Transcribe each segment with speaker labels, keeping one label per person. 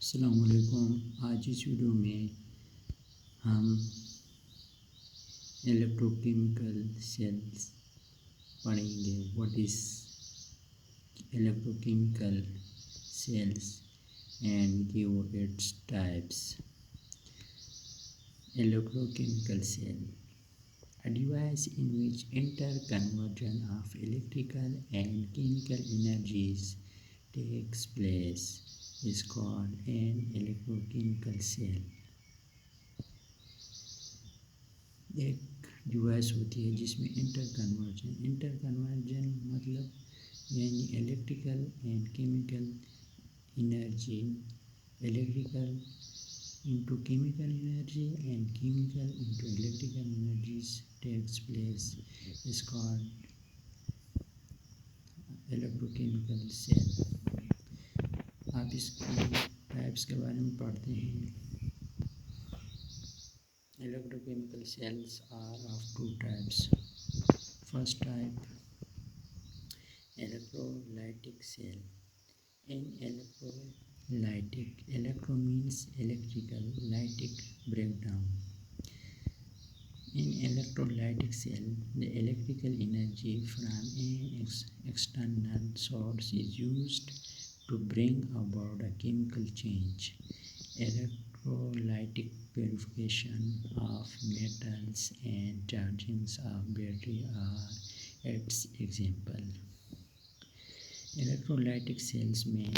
Speaker 1: अस्सलाम वालेकुम। आज इस वीडियो में हम इलेक्ट्रोकेमिकल सेल्स पढ़ेंगे। What is electrochemical cells and give its types. Electrochemical cell, a device in which interconversion of electrical and chemical energies takes place, is called an electrochemical cell। एक device होती है जिसमें inter conversion मतलब यानी electrical and chemical energy, electrical into chemical energy and chemical into electrical energies takes place is called electrochemical cell। आप इसकी types के बारे में पढ़ते हैं। Electrochemical cells are of two types। First type, electrolytic cell। In electro means electrical, lytic breakdown। In electrolytic cell, the electrical energy from an external source is used to bring about a chemical change। Electrolytic purification of metals and chargings of battery are its example। Electrolytic cells में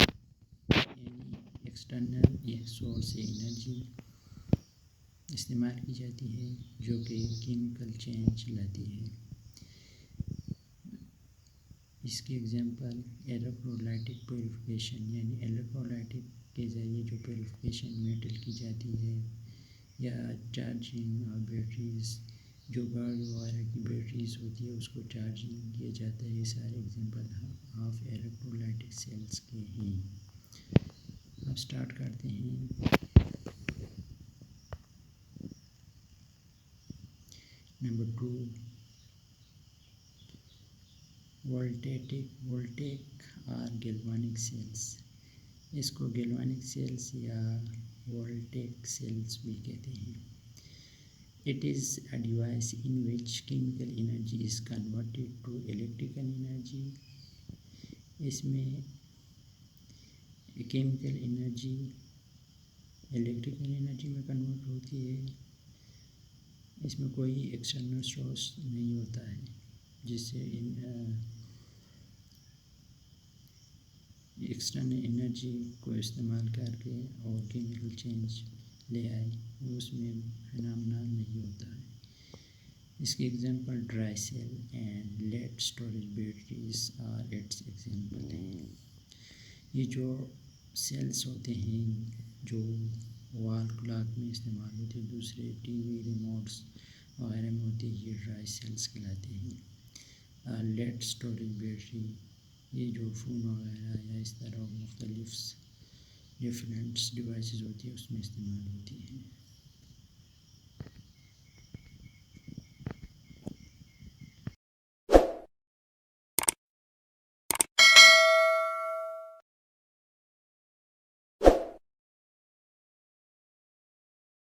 Speaker 1: external source से energy इस्तेमाल की जाती है जो कि chemical change लाती है। इसके एग्जांपल इलेक्ट्रोलाइटिक प्योरिफिकेशन यानी इलेक्ट्रोलाइटिक के ज़रिए जो प्योरिफिकेशन मेटल की जाती है, या चार्जिंग और बैटरीज, जो गाड़ी वगैरह की बैटरीज होती है उसको चार्जिंग किया जाता है। ये सारे एग्जांपल ऑफ इलेक्ट्रोलाइटिक सेल्स के हैं। अब स्टार्ट करते हैं। नंबर 2, वोल्टेक और गैल्वानिक सेल्स। इसको गैल्वानिक सेल्स या वोल्टेक सेल्स भी कहते हैं। It is a device in which chemical energy is converted to electrical energy। इसमें केमिकल एनर्जी इलेक्ट्रिकल एनर्जी में कन्वर्ट होती है। इसमें कोई एक्सटर्नल सोर्स नहीं होता है जिससे एक्सटर्नल एनर्जी को इस्तेमाल करके और केमिकल चेंज ले आए, उसमें फिनोमेना नहीं होता है। इसके example dry cell and lead storage batteries are its example हैं। ये जो सेल्स होते हैं जो वॉल क्लॉक में इस्तेमाल होते हैं, दूसरे टीवी रिमोट्स वगैरह में होते हैं, ये ड्राई सेल्स कहलाते हैं। लेड स्टोरेज बैटरी, ये जो फ़ोन वगैरह या इस तरह मुख्तलिफ डिफरेंट डिवाइसेस होती है उसमें इस्तेमाल होती है।